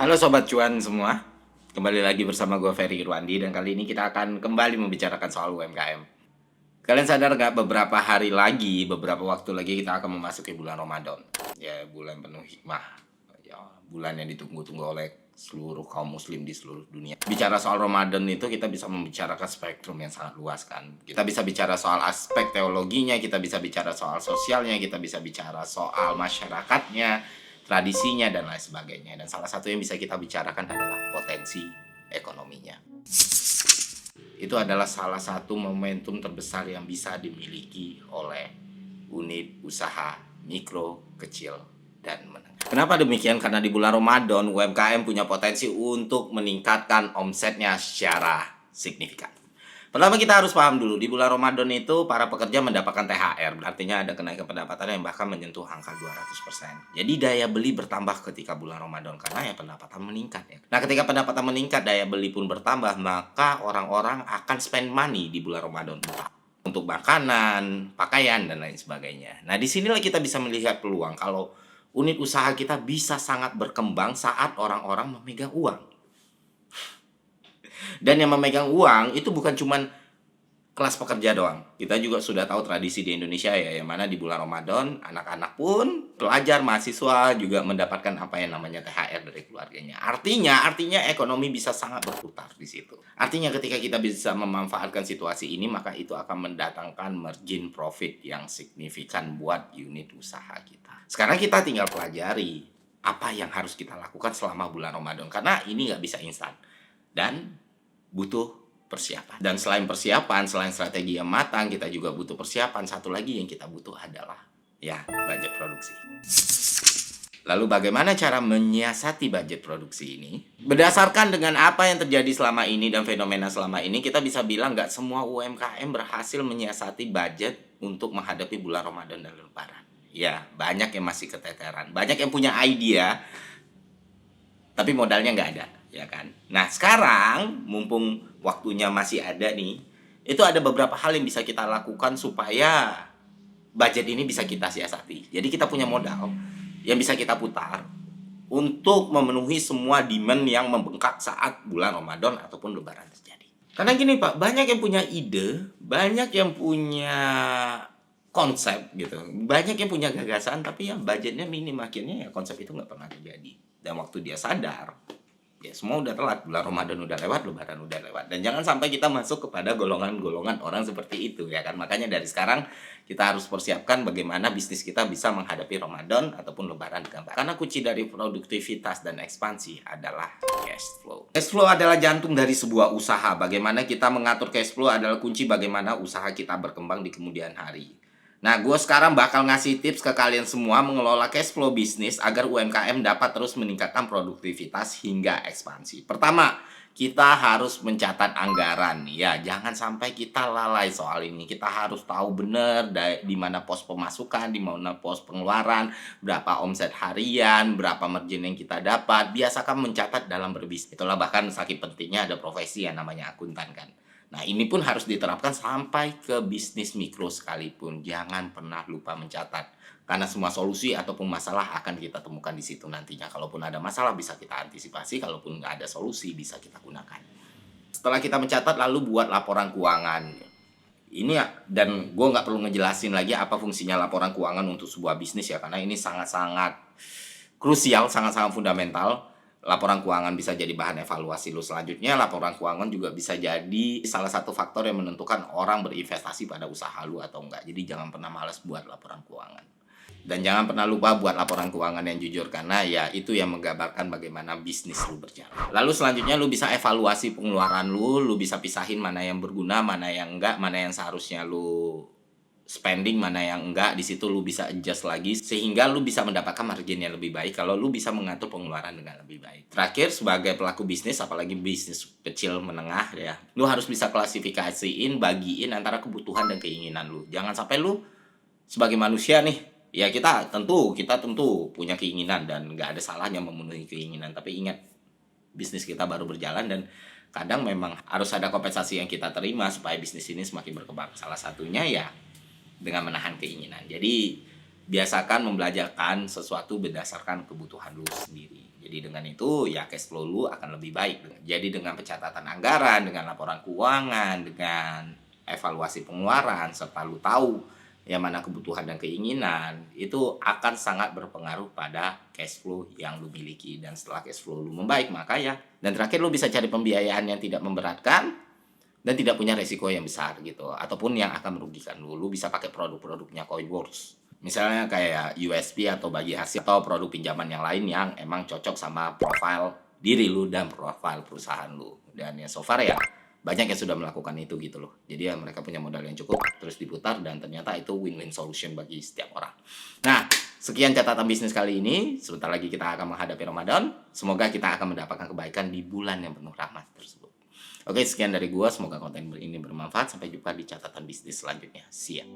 Halo Sobat Cuan semua, kembali lagi bersama gue Ferry Irwandi dan kali ini kita akan kembali membicarakan soal UMKM. Kalian sadar gak beberapa hari lagi, beberapa waktu lagi kita akan memasuki bulan Ramadan. Ya, bulan penuh hikmah. Ya, bulan yang ditunggu-tunggu oleh seluruh kaum muslim di seluruh dunia. Bicara soal Ramadan itu kita bisa membicarakan spektrum yang sangat luas kan. Kita bisa bicara soal aspek teologinya, kita bisa bicara soal sosialnya, kita bisa bicara soal masyarakatnya, tradisinya dan lain sebagainya. Dan salah satu yang bisa kita bicarakan adalah potensi ekonominya. Itu adalah salah satu momentum terbesar yang bisa dimiliki oleh unit usaha mikro, kecil, dan menengah. Kenapa demikian? Karena di bulan Ramadan UMKM punya potensi untuk meningkatkan omsetnya secara signifikan. Pertama kita harus paham dulu, di bulan Ramadan itu para pekerja mendapatkan THR, artinya ada kenaikan pendapatan yang bahkan menyentuh angka 200%. Jadi daya beli bertambah ketika bulan Ramadan karena ya pendapatan meningkat ya. Nah, ketika pendapatan meningkat, daya beli pun bertambah, maka orang-orang akan spend money di bulan Ramadan untuk makanan, pakaian dan lain sebagainya. Nah, disinilah kita bisa melihat peluang kalau unit usaha kita bisa sangat berkembang saat orang-orang memegang uang. Dan yang memegang uang itu bukan cuman kelas pekerja doang. Kita juga sudah tahu tradisi di Indonesia ya, yang mana di bulan Ramadan anak-anak pun, pelajar, mahasiswa juga mendapatkan apa yang namanya THR dari keluarganya. Artinya ekonomi bisa sangat berputar di situ. Artinya ketika kita bisa memanfaatkan situasi ini, maka itu akan mendatangkan margin profit yang signifikan buat unit usaha kita. Sekarang kita tinggal pelajari apa yang harus kita lakukan selama bulan Ramadan, karena ini nggak bisa instan dan butuh persiapan. Dan selain persiapan, selain strategi yang matang, kita juga butuh persiapan. Satu lagi yang kita butuh adalah ya budget produksi. Lalu bagaimana cara menyiasati budget produksi ini? Berdasarkan dengan apa yang terjadi selama ini dan fenomena selama ini, kita bisa bilang nggak semua UMKM berhasil menyiasati budget untuk menghadapi bulan Ramadan dan Lebaran. Ya, banyak yang masih keteteran. Banyak yang punya idea, tapi modalnya nggak ada, ya kan? Nah, sekarang mumpung waktunya masih ada nih, itu ada beberapa hal yang bisa kita lakukan supaya budget ini bisa kita siasati. Jadi kita punya modal yang bisa kita putar untuk memenuhi semua demand yang membengkak saat bulan Ramadan ataupun Lebaran terjadi. Karena gini Pak, banyak yang punya ide, banyak yang punya konsep gitu, banyak yang punya gagasan, tapi yang budgetnya minim, akhirnya ya konsep itu nggak pernah terjadi. Dan waktu dia sadar, ya semua udah telat, bulan Ramadan udah lewat, Lebaran udah lewat. Dan jangan sampai kita masuk kepada golongan-golongan orang seperti itu ya kan. Makanya dari sekarang kita harus persiapkan bagaimana bisnis kita bisa menghadapi Ramadan ataupun Lebaran dengan baik. Karena kunci dari produktivitas dan ekspansi adalah cash flow. Cash flow adalah jantung dari sebuah usaha. Bagaimana kita mengatur cash flow adalah kunci bagaimana usaha kita berkembang di kemudian hari. Nah, gue sekarang bakal ngasih tips ke kalian semua mengelola cash flow bisnis agar UMKM dapat terus meningkatkan produktivitas hingga ekspansi. Pertama, kita harus mencatat anggaran. Ya, jangan sampai kita lalai soal ini. Kita harus tahu benar di mana pos pemasukan, di mana pos pengeluaran, berapa omset harian, berapa margin yang kita dapat. Biasakan mencatat dalam berbisnis. Itulah bahkan saking pentingnya ada profesi yang namanya akuntan kan. Nah, ini pun harus diterapkan sampai ke bisnis mikro sekalipun. Jangan pernah lupa mencatat. Karena semua solusi ataupun masalah akan kita temukan di situ nantinya. Kalaupun ada masalah bisa kita antisipasi, kalaupun nggak ada solusi bisa kita gunakan. Setelah kita mencatat, lalu buat laporan keuangan. Ini ya, dan gue nggak perlu ngejelasin lagi apa fungsinya laporan keuangan untuk sebuah bisnis ya. Karena ini sangat-sangat krusial, sangat-sangat fundamental. Laporan keuangan bisa jadi bahan evaluasi lu selanjutnya. Laporan keuangan juga bisa jadi salah satu faktor yang menentukan orang berinvestasi pada usaha lu atau enggak. Jadi jangan pernah malas buat laporan keuangan. Dan jangan pernah lupa buat laporan keuangan yang jujur, karena ya itu yang menggambarkan bagaimana bisnis lu berjalan. Lalu selanjutnya lu bisa evaluasi pengeluaran lu bisa pisahin mana yang berguna, mana yang enggak, mana yang seharusnya lu spending, mana yang enggak. Di situ lu bisa adjust lagi sehingga lu bisa mendapatkan margin yang lebih baik kalau lu bisa mengatur pengeluaran dengan lebih baik. Terakhir, sebagai pelaku bisnis, apalagi bisnis kecil menengah ya, lu harus bisa klasifikasiin, bagiin antara kebutuhan dan keinginan lu. Jangan sampai lu sebagai manusia nih, ya kita tentu punya keinginan dan nggak ada salahnya memenuhi keinginan, tapi ingat bisnis kita baru berjalan dan kadang memang harus ada kompensasi yang kita terima supaya bisnis ini semakin berkembang. Salah satunya ya dengan menahan keinginan. Jadi biasakan membelajarkan sesuatu berdasarkan kebutuhan lu sendiri. Jadi dengan itu ya cash flow lu akan lebih baik. Jadi dengan pencatatan anggaran, dengan laporan keuangan, dengan evaluasi pengeluaran, serta lu tahu yang mana kebutuhan dan keinginan, itu akan sangat berpengaruh pada cash flow yang lu miliki. Dan setelah cash flow lu membaik, maka ya, dan terakhir lu bisa cari pembiayaan yang tidak memberatkan dan tidak punya resiko yang besar gitu, ataupun yang akan merugikan lu. Lu bisa pakai produk-produknya Coinworks. Misalnya kayak USB atau bagi hasil, atau produk pinjaman yang lain yang emang cocok sama profil diri lu dan profil perusahaan lu. Dan ya so far ya banyak yang sudah melakukan itu gitu loh. Jadi ya mereka punya modal yang cukup, terus diputar, dan ternyata itu win-win solution bagi setiap orang. Nah, sekian catatan bisnis kali ini. Sebentar lagi kita akan menghadapi Ramadan. Semoga kita akan mendapatkan kebaikan di bulan yang penuh rahmat tersebut. Oke, sekian dari gua. Semoga konten ini bermanfaat. Sampai jumpa di catatan bisnis selanjutnya. See ya.